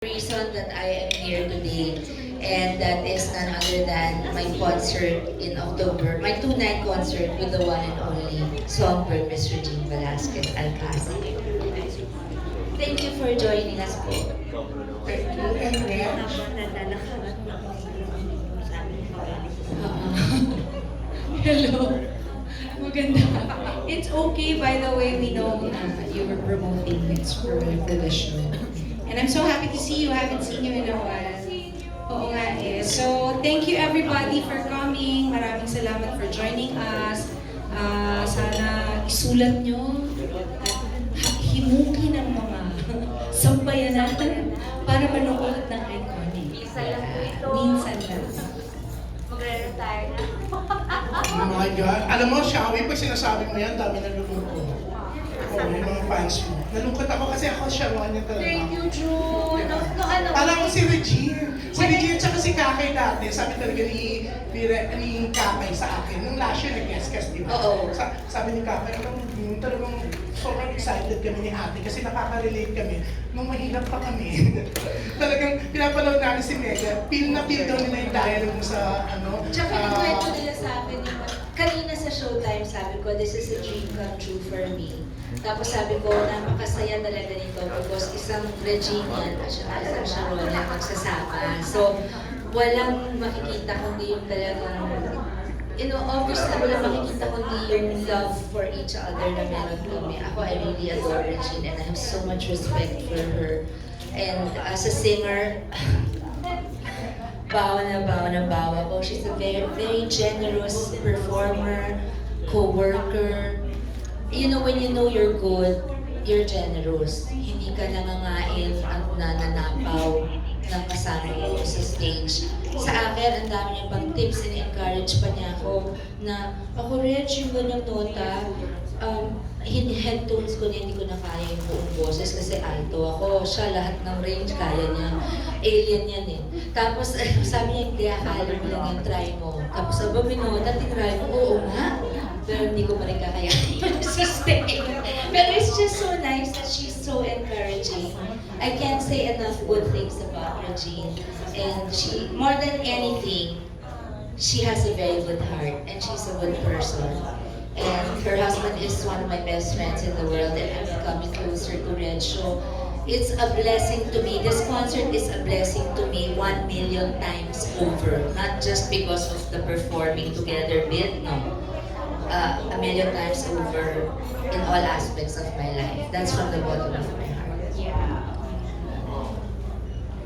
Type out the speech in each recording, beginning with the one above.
Reason that I am here today, and that is none other than my concert in October, my two-night concert with the one and only songbird Miss Regine Velasquez Alcázar. Thank you for joining us po. Thank you, and Reg. Hello. Maganda. It's okay, by the way, we know you were promoting it for the show. And I'm so happy to see you. I haven't seen you in a while. Oo nga eh. So, thank you everybody for coming. Maraming salamat for joining us. Sana isulat nyo at himukin ng mga sambayan natin para manood ng iconic. Minsan lang po ito. Minsan lang. Magre-retire na. Oh my God. Alam mo, Shawi, pag sinasabi mo yan, dami na lumungkot. Oo, yung mga fans mo. Nalungkot ako kasi ako Sharon yung talaga. Thank you, June. Ano? Alam mo si Regine. Si Regine tsaka si Kakay dati, sabi talaga ni Kakay sa akin. Nung last year, nag-guest, di ba? Oo. Sabi ni Kakay, talagang sobrang excited kami ni ate kasi nakaka-relate kami. Nung mahirap pa kami, talagang pinapanood namin si Mega. Feel na feel daw nila yung dialogue mo sa ano. Tsaka nagkwento nila sa akin yung kanina sa showtime, sabi ko, this is a dream come true for me. Tapos sabi ko, napakasaya talaga nito because isang Regine at saka isang Sharon na magsasama. So, walang makikita kundi yung talagang, obviously walang makikita kundi yung love for each other na meron kami. Ako, I really adore Regine and I have so much respect for her. And as a singer, bawa na bawa ko. She's a very, very generous performer, co-worker. You know, when you know you're good, you're generous. Hindi ka nangangain at nananapaw ng kasama mo sa stage. Sa akin, ang dami niya pang tips and encourage pa niya ako na ako, Reg, yung ganyang nota, head tones ko na hindi ko na kaya yung buong boses kasi alto ako. Siya, lahat ng range kaya niya. Alien yan eh. Tapos, sabi niya, hindi, akala mo lang yung try mo. Tapos, aba, minota, tinry mo, oo nga. Pero hindi ko pa rin kakayanin sa stage. Pero it's just so nice that she's so encouraging. I can't say enough good things about Regine. And she, more than anything, she has a very good heart and she's a good person. And her husband is one of my best friends in the world and I'm becoming closer to Reg. So it's a blessing to me. This concert is a blessing to me 1 million times over. Not just because of the performing together bit, no. A million times over in all aspects of my life. That's from the bottom of my heart. Yeah.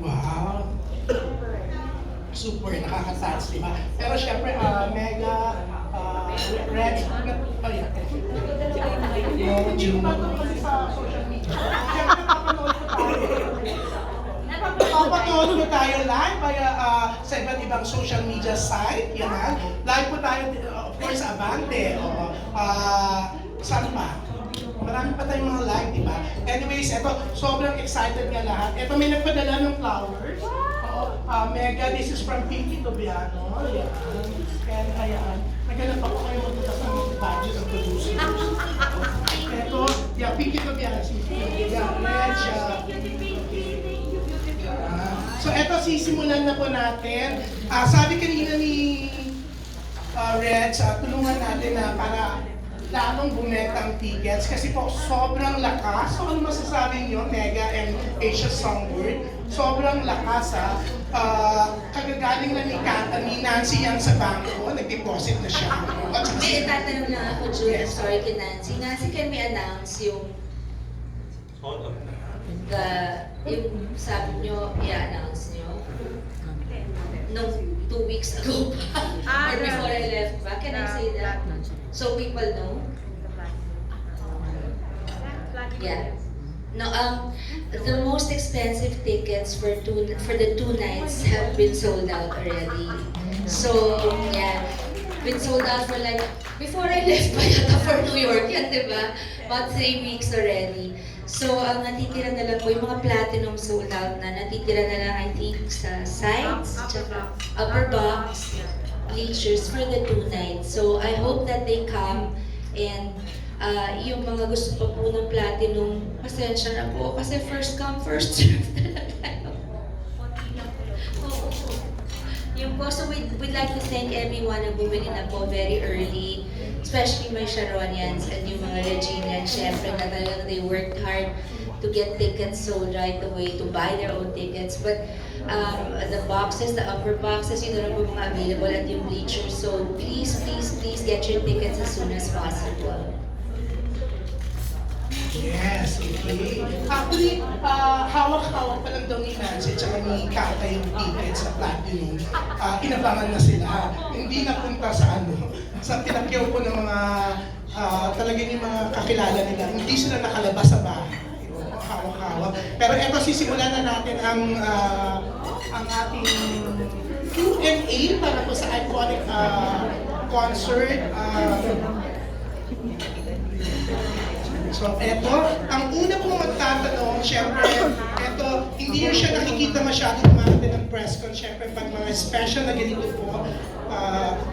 Wow. Super, nakaka-touch, di ba? Pero syempre, Mega, Red, oh yeah. No, June. Kasi sa social media. Syempre, papanood po tayo live via sa iba't ibang social media site. Yan. Live po tayo, of course, sa Abante. Saan pa? Marami pa tayong mga live, di ba? Anyways, eto, sobrang excited nga lahat. Eto, may nagpadala ng flowers. Mega, this is from Pinky Tobiano. Ayan. And ayan. Naghanap ako kayo magtutas ng budget ng producer. Eto, yeah, Pinky Tobiano. So eto, sisimulan na po natin. Sabi kanina ni Red, tulungan natin na para lalong bumenta ang tickets kasi po sobrang lakas. So ano masasabi niyo, Mega and Asia Songbird? Sobrang lakas ha. Kagagaling na ni Nancy yan sa bangko, nag-deposit na siya. May itatanong lang ako, June. Sorry kay Nancy. Nancy, can we announce yung yung sabi nyo, i-announce nyo? No, 2 weeks ago pa. Or before I left pa. Can I say that? So people know? Yeah. No, the most expensive tickets for the 2 nights have been sold out already. So, yeah. Been sold out for like, before I left pa yata for New York yan, di ba? About 3 weeks already. So, ang natitira na lang po, yung mga platinum sold out na, natitira na lang, I think, sa sides, tsaka upper box, bleachers for the 2 nights. So, I hope that they come and yung mga gusto pa po ng platinum, pasensya na po kasi first come, first serve talaga. you po. So we'd like to thank everyone na bumili na po very early, especially my Sharonians and yung mga Reginians, syempre na talagang they worked hard to get tickets sold right away, to buy their own tickets. But the boxes, the upper boxes, yun na lang po mga available at yung bleachers. So please, please, please get your tickets as soon as possible. Yes, okay. Actually, hawak-hawak pa lang daw ni Nancy at saka ni Kata yung tickets sa Platinum. Inabangan na sila. Hindi napunta sa sa pinakyaw po ng mga talagang yung mga kakilala nila. Hindi sila nakalabas sa bahay. Hawak-hawak. Pero eto, sisimulan na natin ang ating Q&A para po sa iconic concert. So, eto, ang una pong magtatanong, syempre, eto, hindi nyo siya nakikita masyado umarte ng press con. Syempre, pag mga special na ganito po,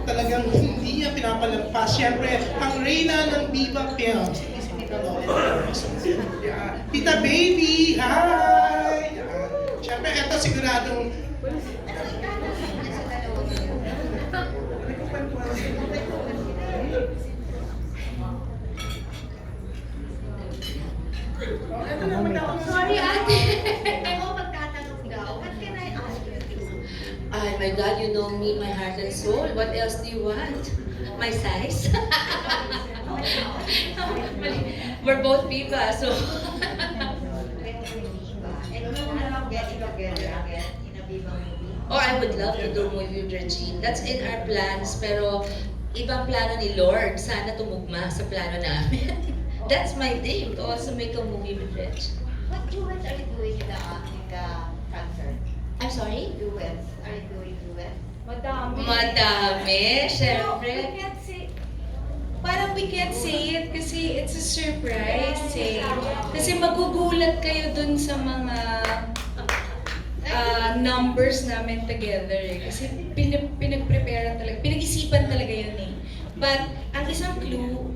talagang hindi niya pinapalampas. Syempre, ang reyna ng Viva Films, si Tita Lola. Tita Baby, hi! Syempre, eto siguradong Sorry, ate. Ako magtatanong daw, what can I ask you? Oh my God, you know me, my heart and soul. What else do you want? My size? We're both Viva, so... And you want to get it together again in a Viva movie? Oh, I would love to do a movie with Regine. That's in our plans, pero ibang plano ni Lord. Sana tumugma sa plano namin. That's my dream, to also make a movie with Reg. What duets are you doing in the concert? I'm sorry? Duets? Are you doing duets? Madami, syempre. We can't say, parang we can't say it kasi it's a surprise eh. Kasi magugulat kayo dun sa mga numbers namin together eh. Kasi pinag-prepare talaga, pinag-isipan talaga yun eh. But ang isang clue,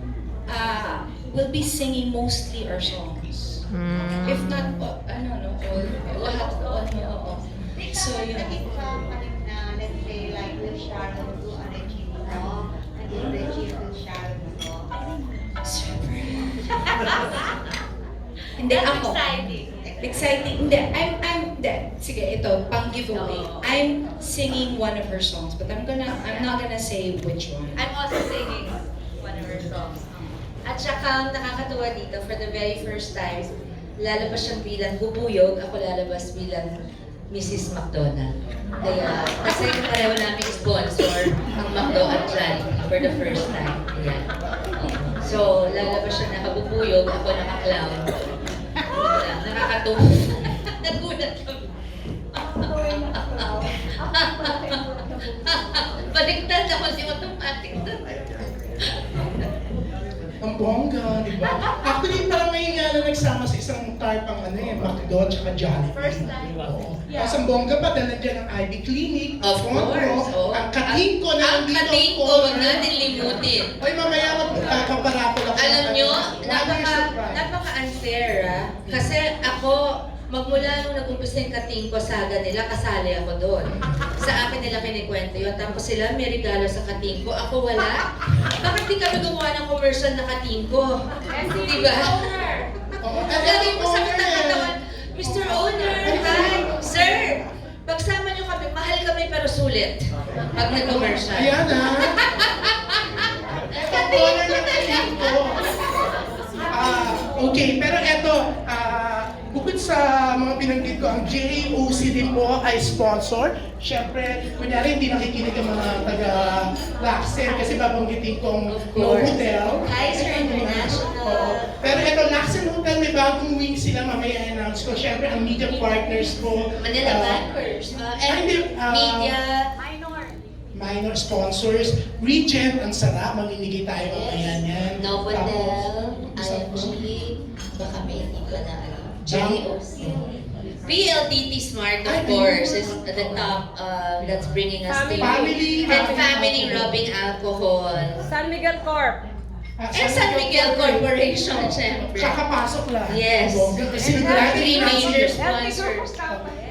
we'll be singing mostly our songs. If not, all. So, yun. Naging na, let's say, like with Sharon to a Regine song, naging Regine to Sharon song. Hindi ako. Exciting. Exciting. Hindi, hindi. Sige, ito, pang giveaway. I'm singing one of her songs, but I'm not gonna say which one. I'm also singing one of her songs. At saka, nakakatuwa dito, for the very first time, lalabas siyang bilang bubuyog, ako lalabas bilang Mrs. McDonald. Kaya, kasi pareho namin sponsor ang McDo at Jollibee for the first time. Ayan. So, lalabas siya nakabubuyog, ako naka-clown. Nakakatuwa. Nagulat kami. Baliktad ako, di automatic na. ang bongga, di ba? Actually, parang ngayon nga na nagsama sa isang type ang McDo tsaka Jollibee. First time. Oo. Tapos ang bongga pa, dahil nandiyan ang Ivy Clinic, Of course. Oh. ang Katingko na Ang nandito. Katingko, huwag natin limutin. Oy, mamaya magkaparapol ako. Alam nyo, surprise. napaka-unfair Kasi ako, magmula nung nag-umpisa yung Katingko saga nila, kasali ako doon. Sa akin nila kinikwento yun. Tapos sila may regalo sa Katingko, ako wala. Bakit di kami gumawa ng commercial na Katingko? Diba? Oo. Ang galing mo sa katawan, Mr. Owner, hi! Sir, pagsama nyo kami, mahal kami pero sulit. Pag nag-commercial. Ayan Katingko na Katingko. Okay, pero eto, bukod sa mga binanggit ko, ang JAOC din po ay sponsor. Siyempre, kunyari hindi nakikinig ang mga taga-Laxen kasi babanggitin kong Of No course. Hotel. Kaiser International. Oo. Pero eto, Laxen Hotel, may bagong wing sila, mamaya announce ko. Siyempre, ang media partners po. Manila Bankers. Hindi, Media. minor sponsors. Regent, ang sarap, mamimigay tayo mamaya yan. Novotel, Tapos, IMG, baka may hindi pa na Jam- JOC. PLDT Smart, of Ay, course, ayun. is the top that's bringing us to Family. and family rubbing alcohol. San Miguel Corp. And San Miguel Corporation, syempre. Kakapasok lang. Yes. Sigurado Three yung major sponsor. sponsors.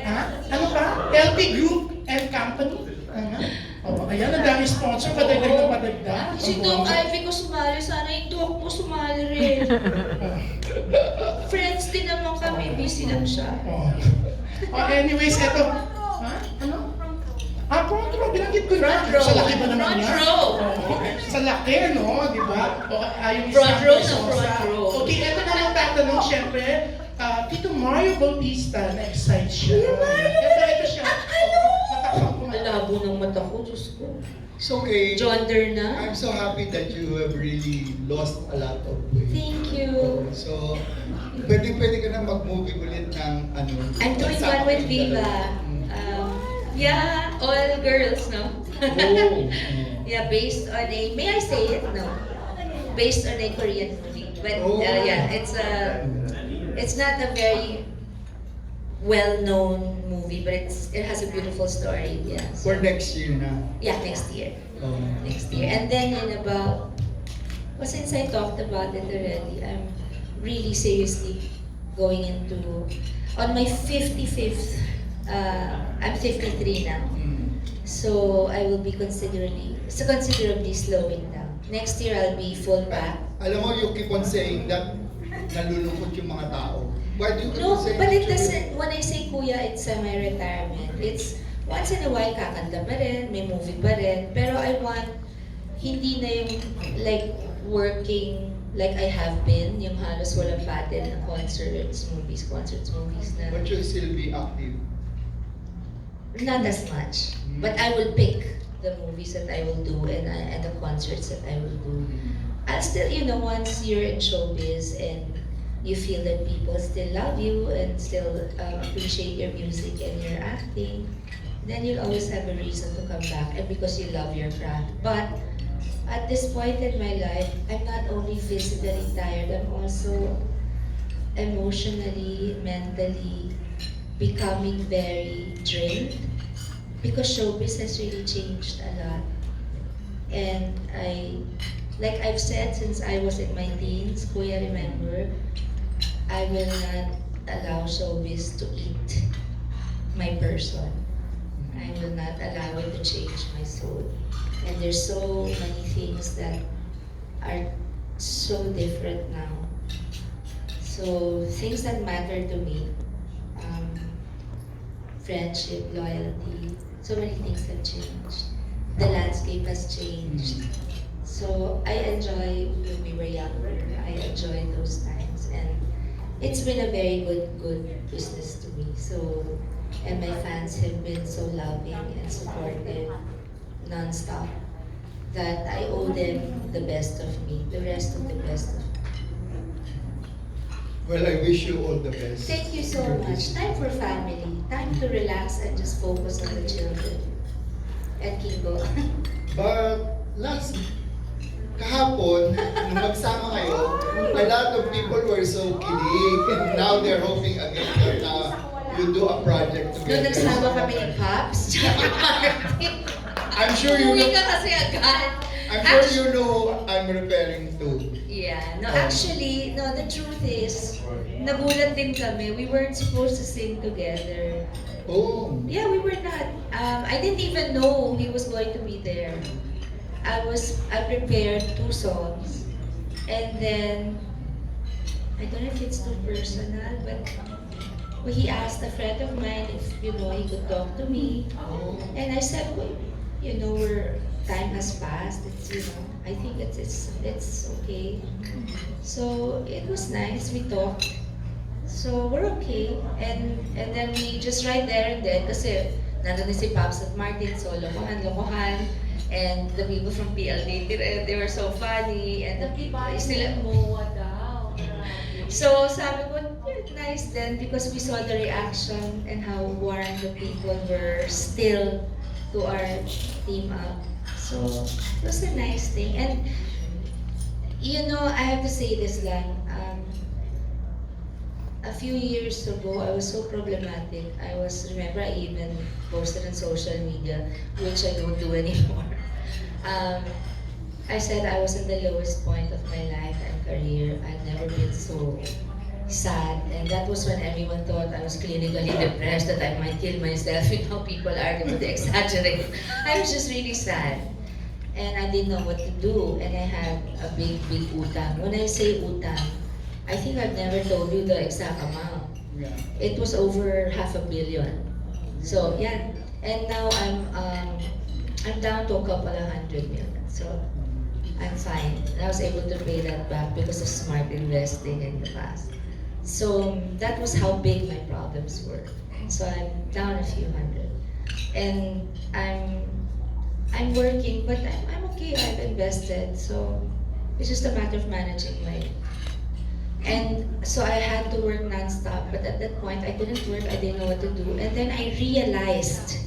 Ha? Ano pa? LP Group and Company? Ano? Ayan, ang daming sponsor, padagdag na padagdag. Si Doc Ivy ko sumali, sana yung Doc mo sumali rin. Friends din naman kami, busy lang siya. Anyways, ito. Ha? Ano? Front row, binanggit ko na. Front row. Sa laki ba naman Front yan? row. Oo. Sa laki, no? Di ba? Yung Front row na isang front row. Okay, ito na lang tatanong, syempre. Tito Mario Bautista, na-excite siya. Ito siya. Natakpan ko Ang labo ng mata ko, Diyos ko. It's okay. Jonder na. I'm so happy that you have really lost a lot of weight. Thank you. So, pwede ka na mag-movie ulit ng ano. I'm doing sa- one with Viva. Yeah, all girls, no? Oh. Yeah, based on a, may I say it? No. Based on a Korean movie. But Oh. yeah, it's not a very well-known movie, but it has a beautiful story. Yeah. For next year na. Yeah, next year. Oh. Next year. And then in about, well, since I talked about it already, I'm really seriously going into, on my 55th, I'm 53 now. So I will be considerably slowing down. Next year I'll be full back. Alam mo, you keep on saying that nalulungkot yung mga tao. Why do you keep No, on saying but it that? doesn't, when I say kuya, it's semi-retirement. It's once in a while kakanta pa rin, may movie pa rin. Pero I want, hindi na yung like working like I have been, yung halos walang pattern na concerts, movies na. But you'll still be active. Not as much. But I will pick the movies that I will do and the concerts that I will do. I'll still, once you're in showbiz and you feel that people still love you and still appreciate your music and your acting, then you'll always have a reason to come back, and because you love your craft. But at this point in my life, I'm not only physically tired, I'm also emotionally, mentally becoming very drained, because showbiz has really changed a lot. And like I've said since I was in my teens, Kuya, remember, I will not allow showbiz to eat my person. I will not allow it to change my soul. And there's so many things that are so different now. So things that matter to me, friendship, loyalty, so many things have changed. The landscape has changed. So I enjoy when we were younger. I enjoy those times, and it's been a very good business to me. So, and my fans have been so loving and supportive non-stop that I owe them the best of me, the rest of the best of me. Well, I wish you all the best. Thank you so much. Time for family. Time to relax and just focus on the children. And Kingo. But kahapon, nung magsama kayo, a lot of people were so kilig. And now they're hoping again that you do a project Nung together. nagsama kami ni Pops, tsaka Martin. I'm sure you Umuwi know, ka kasi agad. I'm sure you know I'm referring to. Yeah, no, actually, no, the truth is, nagulat din kami. We weren't supposed to sing together. Oh. Yeah, we were not. I didn't even know he was going to be there. I prepared 2 songs, and then I don't know if it's too personal, but he asked a friend of mine if he could talk to me, and I said, well, time has passed. I think it's okay. So it was nice. We talked. So we're okay. And then we just right there and then, kasi nandun si Pops at Martin, so lokohan. And the people from PLD, they were so funny. And the people sila MOA daw. So sabi ko, nice then, because we saw the reaction and how warm the people were still to our team up. So it was a nice thing. And I have to say this lang. A few years ago, I was so problematic. Remember, I even posted on social media, which I don't do anymore. I said I was in the lowest point of my life and career. I've never been so sad. And that was when everyone thought I was clinically depressed, that I might kill myself. You know, people are going to exaggerate. I was just really sad. And I didn't know what to do. And I had a big, big utang. When I say utang, I think I've never told you the exact amount. Yeah. It was over 500 million. So yeah, and now I'm down to a couple of 100 million. So I'm fine. And I was able to pay that back because of smart investing in the past. So that was how big my problems were. So I'm down a few hundred, and I'm working, but I'm okay. I've invested, so it's just a matter of managing my. And so I had to work nonstop, but at that point I couldn't work. I didn't know what to do, and then I realized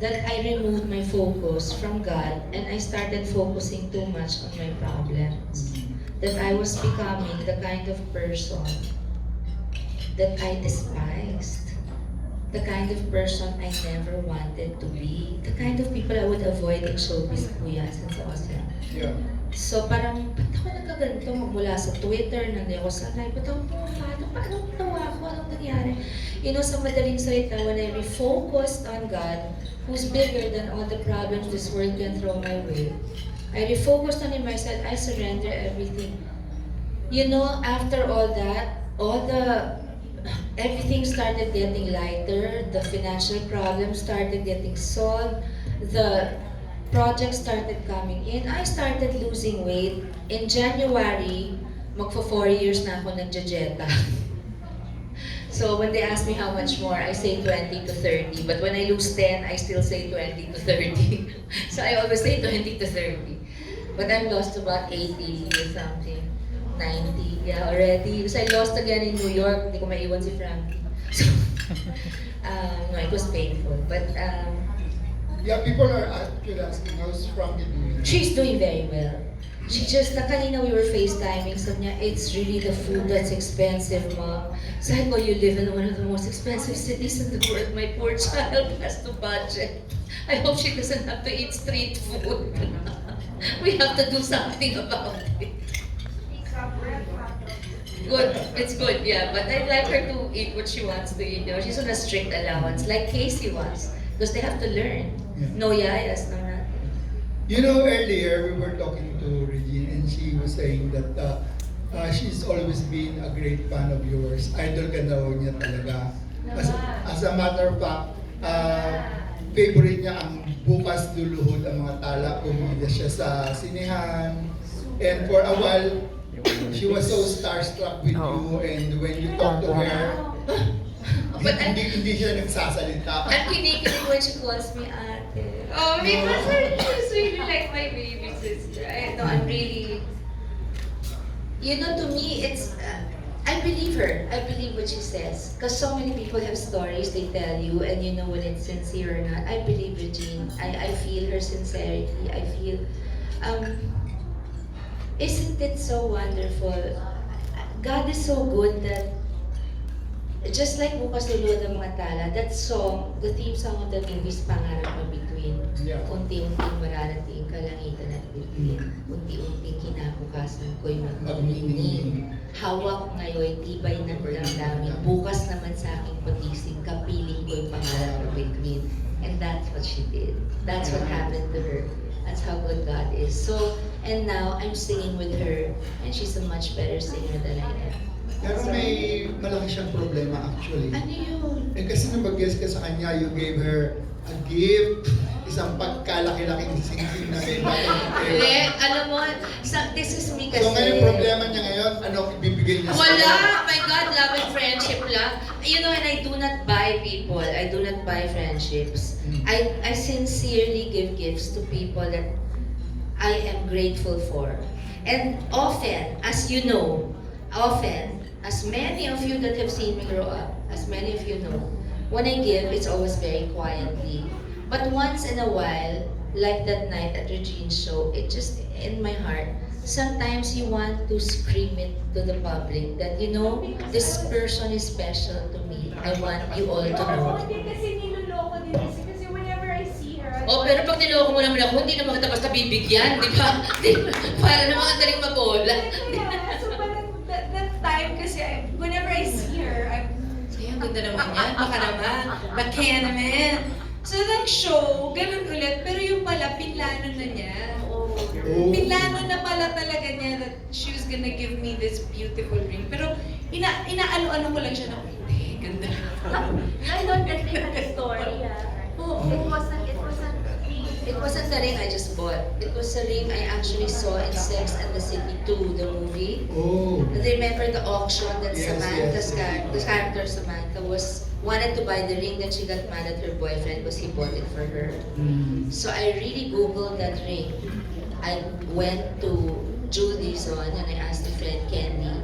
that I removed my focus from God, and I started focusing too much on my problems. That I was becoming the kind of person that I despised. The kind of person I never wanted to be. The kind of people I would avoid in showbiz, kuya, since I was young. Yeah. So parang, ba't ako nagkaganito magmula sa Twitter, nandiyan ako sa live, ba't ako pumapano, paano ginawa ko, anong nangyari? You know, sa madaling salita, when I refocused on God, who's bigger than all the problems this world can throw my way, I refocused on Him, I said, I surrender everything. You know, after all that, everything started getting lighter, the financial problems started getting solved, the projects started coming in. I started losing weight. In January, magpo 4 years na ako nagja-jeta. So when they ask me how much more, I say 20 to 30. But when I lose 10, I still say 20 to 30. So I always say 20 to 30. But I'm lost about 80 or something. 90, yeah, already. Because I lost again in New York, hindi ko maiwan si Frankie. So, no, it was painful. But, Yeah, people are actually asking how's Frankie doing. she's doing very well. She just, kanina we were FaceTiming, sabi niya, it's really the food that's expensive, Mom. Sabi ko, you live in one of the most expensive cities in the world. My poor child has to budget. I hope she doesn't have to eat street food. We have to do something about it. Good, it's good, yeah. But I'd like her to eat what she wants to eat. You know, she's on a strict allowance, like Casey was, because they have to learn. Yeah. No yayas, no nothing. You know, earlier we were talking to Regine and she was saying that she's always been a great fan of yours. Idol ka daw niya talaga. As a matter of fact, favorite niya ang bukas luluhod ang mga tala. Pumila siya sa sinehan. And for a while, she was so starstruck with you, and when you talk to her, But hindi siya nagsasalita. I'm kinikilig when she calls me ate. Oh, because she's really like my baby sister. I'm really, you know, to me, it's, I believe her. I believe what she says. Because so many people have stories they tell you, and you know when it's sincere or not. I believe Regine. I feel her sincerity. I feel, isn't it so wonderful? God is so good that just like Bukas Luluhod ng Mga Tala, that song, the theme song of the movie is Pangarap Mo Between. Yeah. Unti-unting mararating kalangitan at bituin. Unti-unting kinabukasan ko'y magmaminining. Hawak ngayon, tibay ng damdamin. Bukas naman sa aking pagising, kapiling ko'y pangarap mo between. And that's what she did. That's what happened to her. That's how good God is. So, and now I'm singing with her, and she's a much better singer than I am. Pero may malaki siyang problema actually. Ano yun? Eh kasi nung mag-guest ka sa kanya, you gave her a gift, isang pagkalaki-laking singking na may Hindi, alam mo, this is me kasi. So ngayon, problema niya ngayon, ano ibibigay niya Wala! My God, love and friendship lang. You know, and I do not buy people. I do not buy friendships. I sincerely give gifts to people that I am grateful for. And often, as you know, as many of you that have seen me grow up, as many of you know, when I give, it's always very quietly. But once in a while, like that night at Regine's show, it just, in my heart, sometimes you want to scream it to the public that, you know, this person is special to me. I want you all to know. Hindi kasi niloloko din kasi whenever I see her. Oh, pero pag niloko mo naman ako, hindi naman kita basta bibigyan, di ba? Para naman ang daling mabola. So parang that time kasi ganda naman yan, baka naman, kaya naman. So nag-show, ganun ulit, pero yung pala, pinlano na niya. Oh. Pinlano na pala talaga niya that she was gonna give me this beautiful ring. Pero inaano-ano ko lang siya na, hindi, ganda. I know that they had a story, Oo. It wasn't the ring I just bought. It was a ring I actually saw in Sex and the City 2, the movie. Oh. Remember the auction that Yes, Samantha's yes, yes. the character Samantha wanted to buy the ring, then she got mad at her boyfriend because he bought it for her. Mm. So I really googled that ring. I went to Jewelry Zone and I asked a friend Candy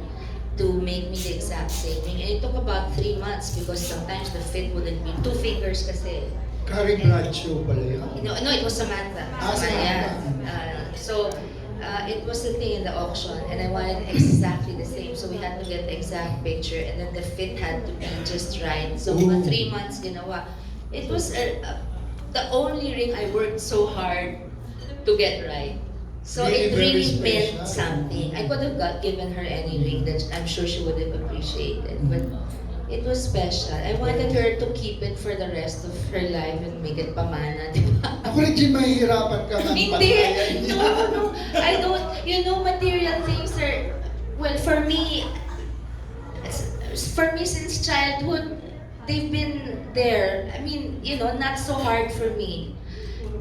to make me the exact same ring. And it took about 3 months because sometimes the fit wouldn't be 2 fingers kasi. Carrie Bradshaw pala yun. No, it was Samantha. Samantha. So it was the thing in the auction, and I wanted exactly the same. So we had to get the exact picture, and then the fit had to be just right. So Ooh. 3 months ginawa. It was the only ring I worked so hard to get right. So Really it very really meant special. something. I could have given her any ring that I'm sure she would have appreciated, but it was special. I wanted her to keep it for the rest of her life and make it pamana, di ba? Ako rin, mahihirapan ka ng Hindi! pagkaya niya. No, I don't, material things are, well, for me, since childhood, they've been there. I mean, not so hard for me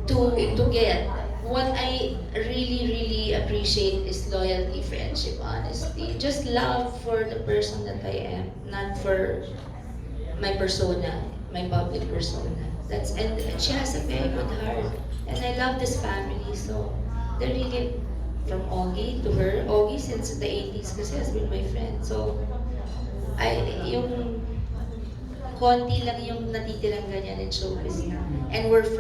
to get. What I really appreciate is loyalty, friendship, honesty, just love for the person that I am, not for my persona, my public persona. And she has a very good heart, and I love this family. So they're really, from Ogie to her, Ogie since the 80s kasi has been my friend. So yung konti lang yung natitirang ganyan in showbiz na, and we're from